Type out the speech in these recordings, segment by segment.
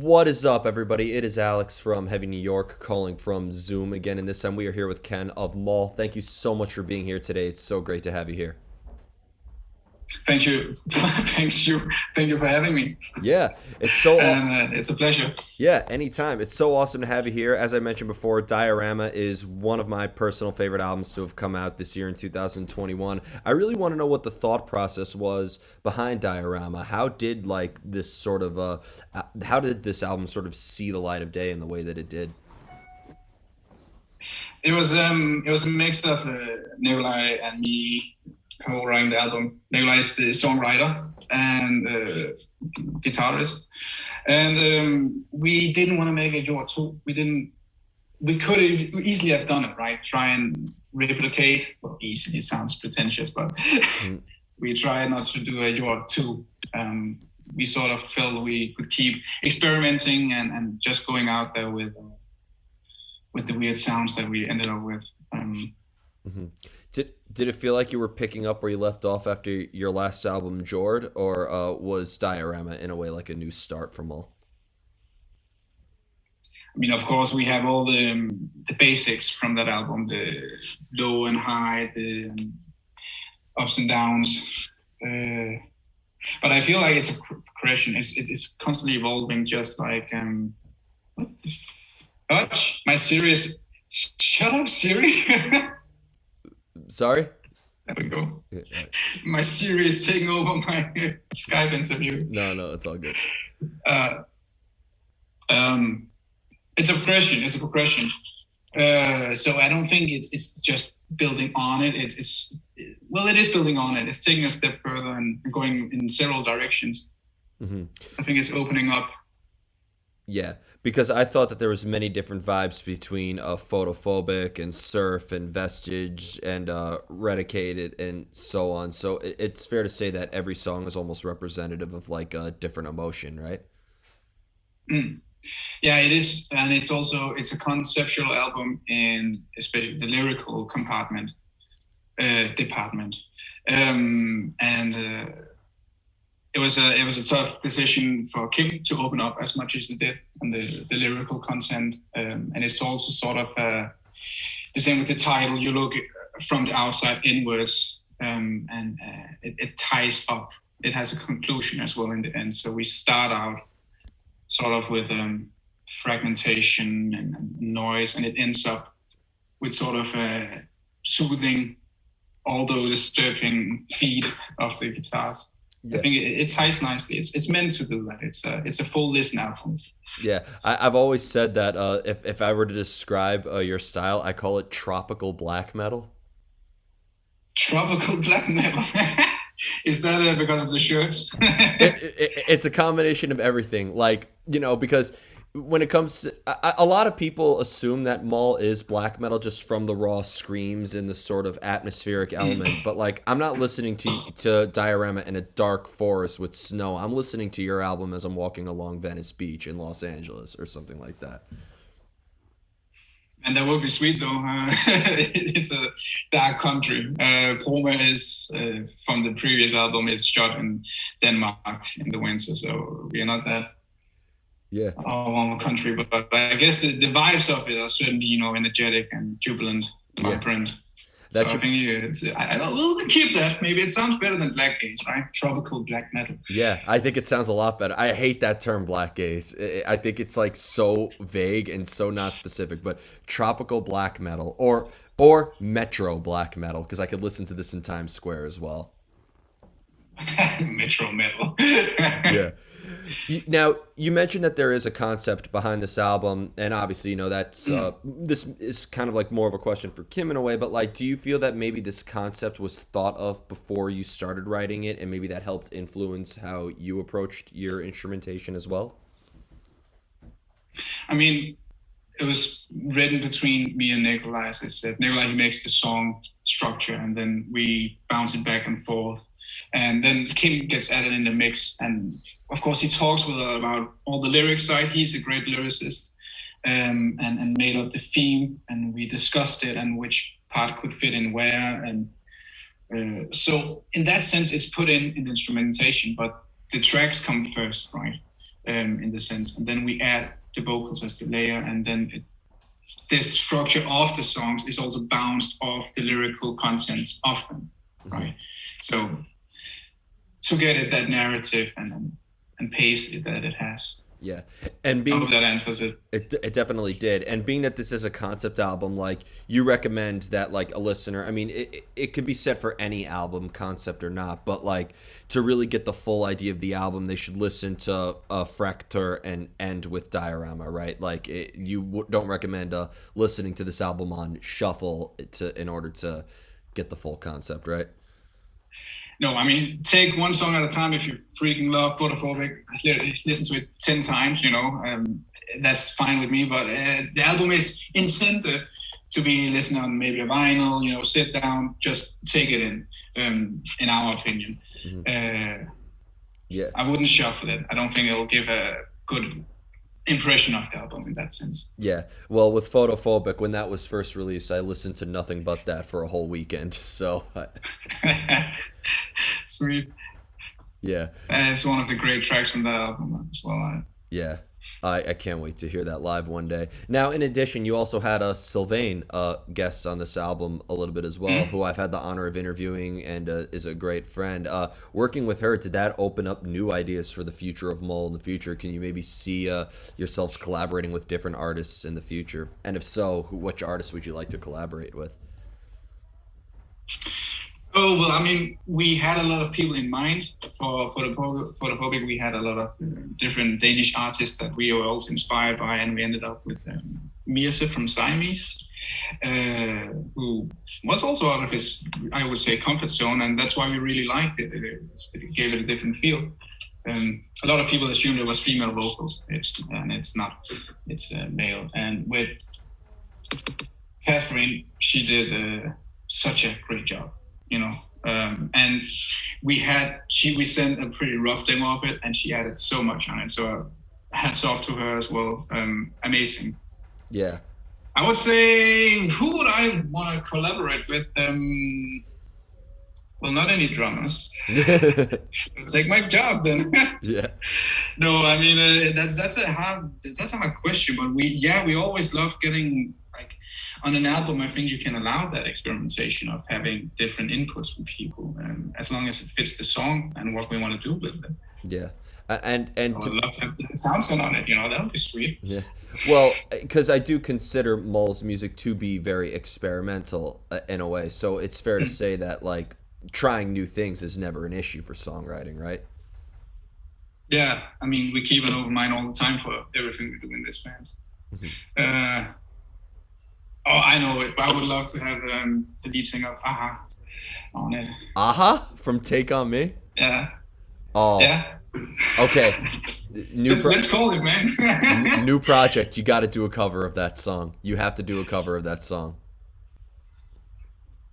What is up, everybody? It is Alex from Heavy New York calling from Zoom again, and this time we are here with Ken of Møl. Thank you so much for being here today. It's so great to have you here. Thank you. Thank you for having me. Yeah, it's so And it's a pleasure. yeah, anytime. It's so awesome to have you here. As I mentioned before, Diorama is one of my personal favorite albums to have come out this year in 2021. I really want to know what the thought process was behind Diorama. How did how did this album sort of see the light of day in the way that it did? It was a mix of Nikolai and me co-writing the album. Nikolai is the songwriter and guitarist, and we didn't want to make a Jord 2. We didn't. We could have easily have done it, right? Try and replicate. Well, easily sounds pretentious, but Mm. we tried not to do a Jord 2. We sort of felt we could keep experimenting and just going out there with the weird sounds that we ended up with. hmm Did it feel like you were picking up where you left off after your last album, Jord, or was Diorama in a way like a new start for Møl? I mean, of course, we have all the basics from that album: the low and high, the ups and downs. But I feel like it's a progression. It's constantly evolving, just like what the fudge? My Sirius. Shut up, Siri. Sorry? There we go. Yeah, My Siri is taking over my Skype interview. no, no, it's all good. Uh, um, it's a progression. It's a progression. So I don't think it's just building on it. It is building on it. It's taking a step further and going in several directions. hmm I think it's opening up. Yeah, because I thought that there was many different vibes between photophobic and surf and vestige and redicated and so on. So it's fair to say that every song is almost representative of like a different emotion, right? Mm. Yeah, it is, and it's a conceptual album in especially the lyrical department, and it was a tough decision for Kim to open up as much as he did on the lyrical content, and it's also sort of the same with the title. You look from the outside inwards, and it ties up. It has a conclusion as well in the end. So we start out sort of with fragmentation and noise, and it ends up with sort of soothing, although disturbing feed of the guitars. I Yeah. think it ties nicely. It's meant to do that. It's a full listen album. Yeah, I've always said that if I were to describe your style, I call it tropical black metal. Tropical black metal. Is that because of the shirts? It's a combination of everything. Like, because when it comes to, a lot of people assume that Møl is black metal just from the raw screams and the sort of atmospheric element. But like, I'm not listening to Diorama in a dark forest with snow. I'm listening to your album as I'm walking along Venice Beach in Los Angeles or something like that. And that would be sweet though. It's a dark country. Proma is from the previous album. It's shot in Denmark in the winter, so we are not that Yeah. warm country. But I guess the vibes of it are certainly energetic and jubilant, Yeah. vibrant. So That I should think we'll keep that. Maybe it sounds better than black gaze, right? Tropical black metal. Yeah, I think it sounds a lot better. I hate that term black gaze. I think it's like so vague and so not specific, but tropical black metal or metro black metal because I could listen to this in Times Square as well. Metro metal. Yeah. Now, you mentioned that there is a concept behind this album, and obviously, that's this is kind of like more of a question for Kim in a way, but like, do you feel that maybe this concept was thought of before you started writing it, and maybe that helped influence how you approached your instrumentation as well? I mean, it was written between me and Nikolai. As I said, Nikolai he makes the song structure, and then we bounce it back and forth. And then Kim gets added in the mix, and of course he talks with her about all the lyric side. He's a great lyricist, and made up the theme, and we discussed it and which part could fit in where. And so in that sense, it's put in the instrumentation, but the tracks come first, right? in the sense, and then we add the vocals as the layer, and then the structure of the songs is also bounced off the lyrical content of them, right? So to get it that narrative and pace that it has. Yeah, and I hope that answers it. It definitely did. And being that this is a concept album, like, you recommend that, like, a listener, I mean, it could be said for any album, concept or not, but, like, to really get the full idea of the album, they should listen to Fracture and end with Diorama, right? Like, you don't recommend listening to this album on shuffle in order to get the full concept, right? No, I mean, take one song at a time. If you freaking love Photophobic, listen to it 10 times, that's fine with me. But the album is intended to be listened on maybe a vinyl, sit down, just take it in our opinion. Yeah. I wouldn't shuffle it. I don't think it'll give a good impression of the album in that sense. Yeah. Well, with Photophobic, when that was first released, I listened to nothing but that for a whole weekend. So sweet. Yeah. It's one of the great tracks from that album as well. Yeah. I can't wait to hear that live one day. Now, in addition, you also had a Sylvain guest on this album a little bit as well, who I've had the honor of interviewing and is a great friend. Working with her, did that open up new ideas for the future of Møl in the future? Can you maybe see yourselves collaborating with different artists in the future? And if so, which artists would you like to collaborate with? Oh, well, I mean, we had a lot of people in mind for Photophobic. We had a lot of different Danish artists that we were also inspired by, and we ended up with Mirse from Siamese, who was also out of his, I would say, comfort zone, and that's why we really liked it. It gave it a different feel. A lot of people assumed it was female vocals, and it's not. It's male. And with Catherine, she did such a great job. And we sent a pretty rough demo of it, and she added so much on it. So hats off to her as well. Amazing. Yeah. I would say, who would I want to collaborate with? Well, not any drummers. Take my job then. Yeah. No, I mean that's a hard question, but we always love getting, like, on an album. I think you can allow that experimentation of having different inputs from people, as long as it fits the song and what we want to do with it. Yeah. And I would love to have the Townsend on it. That would be sweet. Yeah. Well, because I do consider Møl's music to be very experimental in a way, so it's fair to say that, like, trying new things is never an issue for songwriting, right? Yeah, I mean, we keep an open mind all the time for everything we do in this band. I know it. I would love to have the lead singer of Aha on it. Aha? From Take On Me? Yeah. Oh. Yeah. Okay. Let's call it, man. New project. You got to do a cover of that song. You have to do a cover of that song.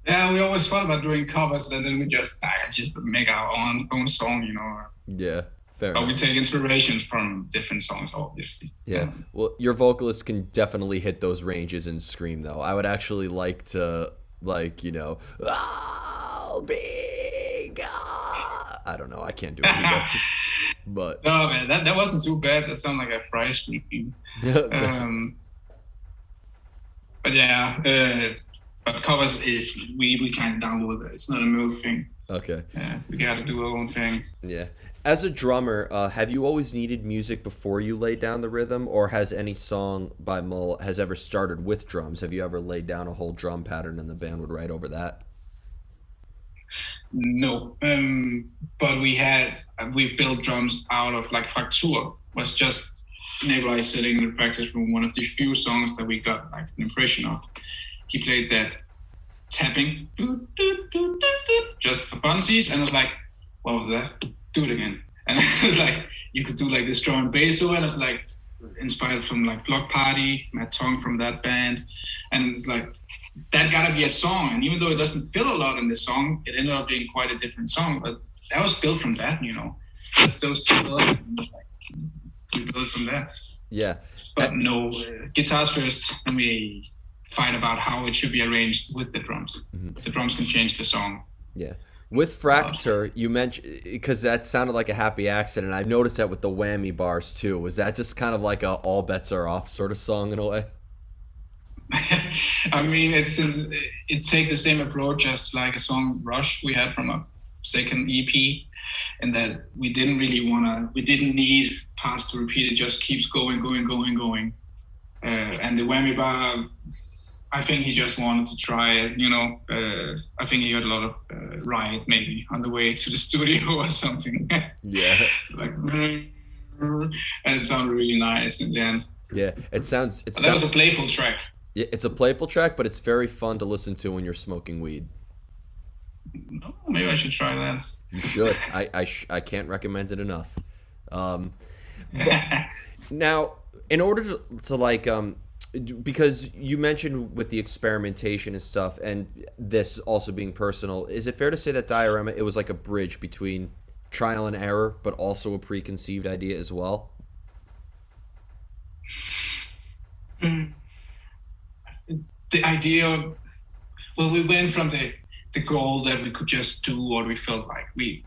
Yeah, we always thought about doing covers, and then we just make our own song, Yeah. Fair but enough. we take inspirations from different songs, obviously. Yeah. Well, your vocalist can definitely hit those ranges and scream, though. I would actually like to, I'll be God. I don't know. I can't do it either. But no, man, that wasn't too bad. That sounded like a fry scream. But yeah, but covers is we can't download it. It's not a Møl thing. Okay. Yeah, we got to do our own thing. Yeah. As a drummer, have you always needed music before you lay down the rhythm, or has any song by Møl has ever started with drums? Have you ever laid down a whole drum pattern and the band would write over that? No, but we built drums out of, like, Fracture was just Nikolai sitting in the practice room. One of the few songs that we got, like, an impression of. He played that tapping just for funsies, and I was like, what was that? Do it again. And it was like, you could do, like, this drum and bass over, and it's like inspired from, like, Block Party, Matt Tong from that band. And it's like, that gotta be a song. And even though it doesn't feel a lot in the song, it ended up being quite a different song. But that was built from that, Just those two, we built from that. Yeah. But no, guitars first, then we fight about how it should be arranged with the drums. The drums can change the song. Yeah. With about. Fracture, you mentioned because that sounded like a happy accident. I've noticed that with the whammy bars too. Was that just kind of like a all bets are off sort of song in a way? I mean, it take the same approach as like a song Rush we had from a second EP, and that we didn't need parts to repeat. It just keeps going, going, going, going. And the whammy bar, I think he just wanted to try it. I think he got a lot of riot maybe on the way to the studio or something. Yeah, Like, and it sounded really nice in the end. yeah. It sounds. It But that was sounds. a playful track. Yeah, it's a playful track, but it's very fun to listen to when you're smoking weed. Oh, maybe I should try You should. I can't recommend it enough. Um, but that. now, in order to like because you mentioned with the experimentation and stuff, and this also being personal, is it fair to say that Diorama it was like a bridge between trial and error, but also a preconceived idea as well? The idea, well, we went from the goal that we could just do what we felt like. We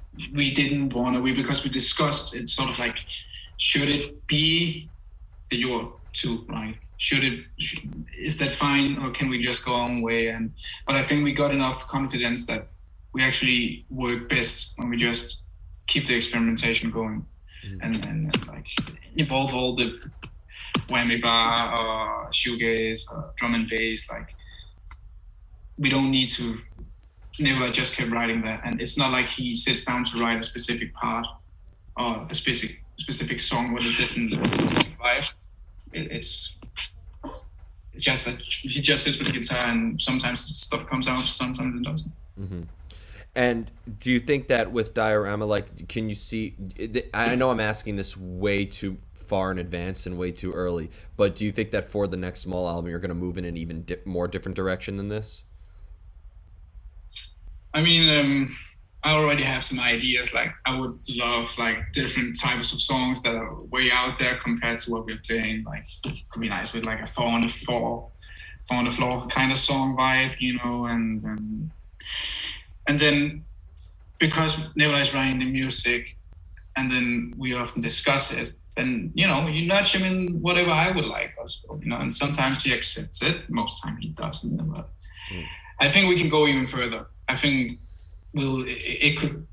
didn't want to, because we discussed it sort of like, should it be the your two, right? Is that fine, or can we just go our own way? But I think we got enough confidence that we actually work best when we just keep the experimentation going, and like involve all the whammy bar or shoegaze or drum and bass. Like, we don't need to. Nikolai just kept writing that, and it's not like he sits down to write a specific part or a specific song with a different vibe. It's just that he just sits with the guitar, and sometimes stuff comes out, sometimes it doesn't. Hmm. And do you think that with Diorama, like, can you see? I know I'm asking this way too far in advance and way too early, but do you think that for the next small album, you're going to move in an even more different direction than this? I mean, I already have some ideas. Like, I would love like different types of songs that are way out there compared to what we're playing. Like, it could be nice with like a four on the floor kind of song vibe, and then because Nikolai is writing the music, and then we often discuss it. Then you nudge him in whatever I would like as well. And sometimes he accepts it. Most time he doesn't. But I think we can go even further. I think it could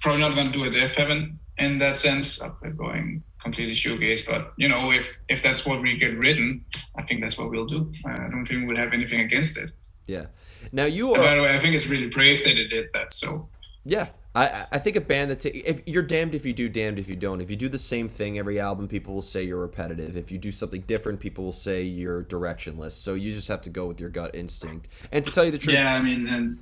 probably not going to do a Death Heaven in that sense of going completely shoegaze, but if that's what we get written, I think that's what we'll do. I don't think we'd have anything against it. Yeah. Now And by the way, I think it's really brave that it did that. So yeah, I think a band if you're damned if you do, damned if you don't. If you do the same thing every album, people will say you're repetitive. If you do something different, people will say you're directionless. So you just have to go with your gut instinct. And to tell you the truth, yeah, I mean, and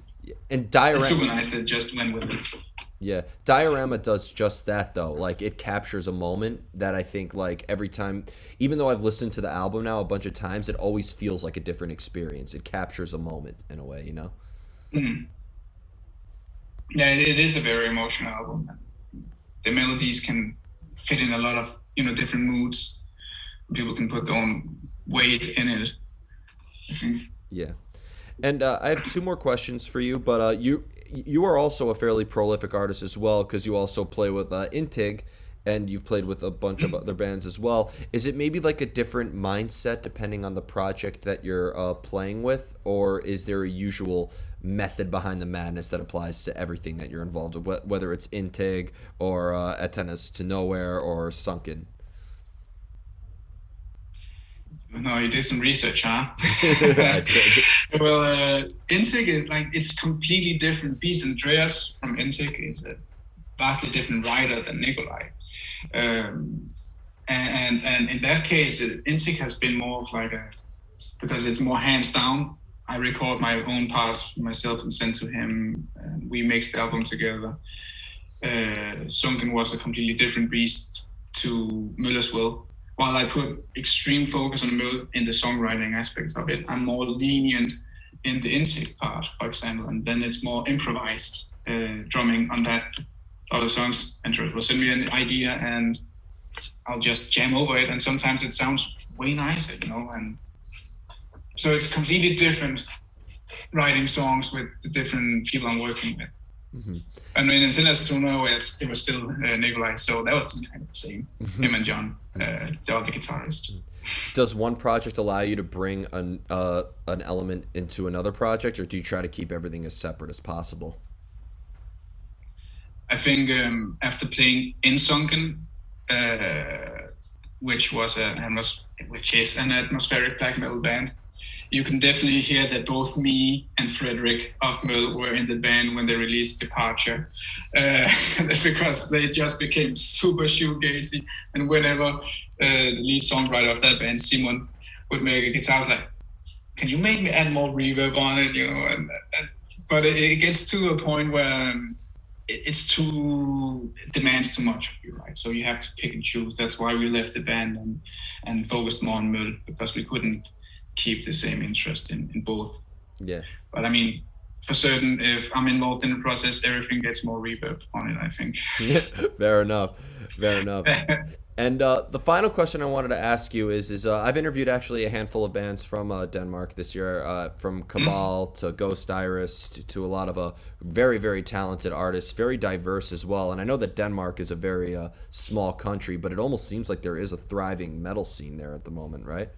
and it's super Diorama, nice that just went with it. yeah, Diorama does just that though. Like it captures a moment that I think like every time, even though I've listened to the album now a bunch of times, it always feels like a different experience. It captures a moment in a way, you know. Mm. Yeah, it is a very emotional album. The melodies can fit in a lot of different moods. People can put their own weight in it, I think. Yeah. And I have two more questions for you, but you are also a fairly prolific artist as well because you also play with Intig, and you've played with a bunch of other bands as well. Is it maybe like a different mindset depending on the project that you're playing with, or is there a usual method behind the madness that applies to everything that you're involved with, whether it's Intig or Atenas to Nowhere or Sunken? No, you did some research, huh? I did. Well, Intik is like it's completely different beast. Andreas from Intik is a vastly different writer than Nikolai, and in that case, Intik has been more of like because it's more hands down. I record my own parts myself and send to him, and we mix the album together. Sunken was a completely different beast to Møl as well. While I put extreme focus on Møl in the songwriting aspects of it, I'm more lenient in the Intik part, for example, and then it's more improvised drumming on that. A lot of songs, Andreas will send me an idea and I'll just jam over it, and sometimes it sounds way nicer, and so it's completely different writing songs with the different people I'm working with. Mm-hmm. I mean, in Sinners to know it was still Nikolai, so that was kind of the same. Mm-hmm. Him and John, the other guitarist. Does one project allow you to bring an element into another project, or do you try to keep everything as separate as possible? I think after playing in Sunken, which is an atmospheric black metal band, you can definitely hear that both me and Fredrik of Møl were in the band when they released Departure, because they just became super shoegazy. And whenever the lead songwriter of that band, Simon, would make a guitar, I was like, "Can you make me add more reverb on it?" You know, but it gets to a point where it demands too much of you, right? So you have to pick and choose. That's why we left the band and focused more on Møl, because we couldn't keep the same interest in both. Yeah. But I mean, for certain, if I'm involved in the process, everything gets more reverb on it, I think. Fair enough. And the final question I wanted to ask you is I've interviewed actually a handful of bands from Denmark this year, from Cabal to Ghost Iris to a lot of very, very talented artists, very diverse as well. And I know that Denmark is a very small country, but it almost seems like there is a thriving metal scene there at the moment, right?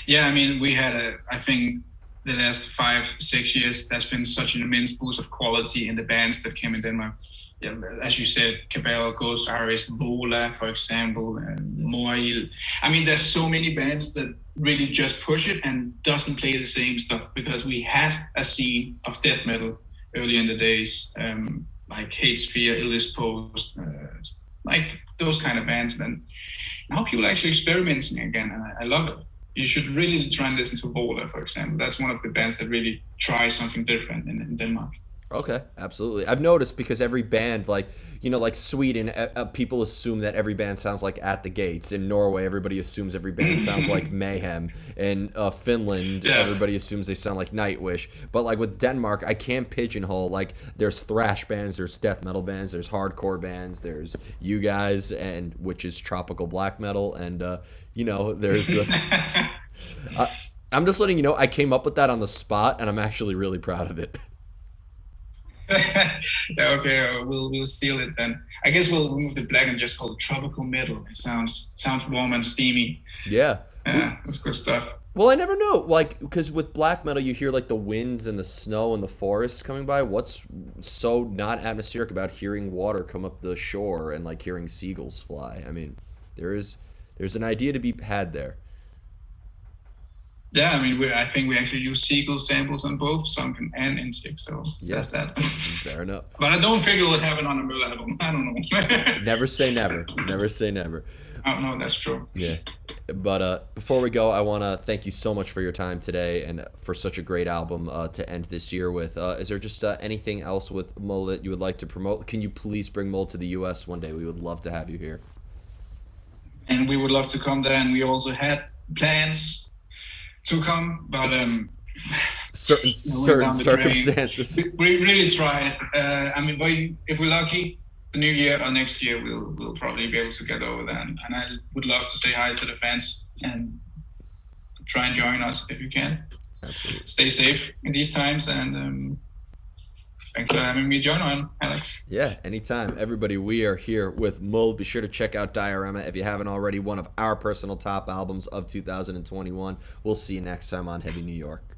Yeah, I mean, we had I think the last 5-6 years, there's been such an immense boost of quality in the bands that came in Denmark. Yeah, as you said, Cabal, Ghost Iris, Vola, for example, and Moail. I mean, there's so many bands that really just push it and doesn't play the same stuff, because we had a scene of death metal early in the days, like Hate Sphere, Illness Post, like those kind of bands. And now people are actually experimenting again, and I love it. You should really try and listen to Vola, for example. That's one of the bands that really tries something different in Denmark. Okay, absolutely. I've noticed, because every band, like Sweden, people assume that every band sounds like At the Gates. In Norway, everybody assumes every band sounds like Mayhem. In Finland, everybody assumes they sound like Nightwish. But like with Denmark, I can't pigeonhole. Like, there's thrash bands, there's death metal bands, there's hardcore bands, there's you guys, and which is tropical black metal, and there's. I'm just letting you know, I came up with that on the spot, and I'm actually really proud of it. Yeah, okay, we'll steal it then. I guess we'll remove the black and just call it tropical metal. It sounds warm and steamy. Yeah, that's good stuff. Well, I never know, like, because with black metal you hear like the winds and the snow and the forests coming by. What's so not atmospheric about hearing water come up the shore and like hearing seagulls fly? I mean, there's an idea to be had there. Yeah, I mean, I think we actually use seagull samples on both Sunken and Insect, so that's that. Fair enough. But I don't think it will happen on a Møl album. I don't know. Never say never. Never say never. Oh, no, that's true. Yeah. But before we go, I want to thank you so much for your time today and for such a great album to end this year with. Is there just anything else with Møl that you would like to promote? Can you please bring Møl to the U.S. one day? We would love to have you here. And we would love to come there, and we also had plans to come, but certain circumstances. We really tried. I mean, if we're lucky, the new year or next year, we'll probably be able to get over there. And I would love to say hi to the fans and try and join us if you can. Absolutely. Stay safe in these times, and thanks for having me join on, Alex. Yeah, anytime. Everybody, we are here with Møl. Be sure to check out Diorama if you haven't already. One of our personal top albums of 2021. We'll see you next time on Heavy New York.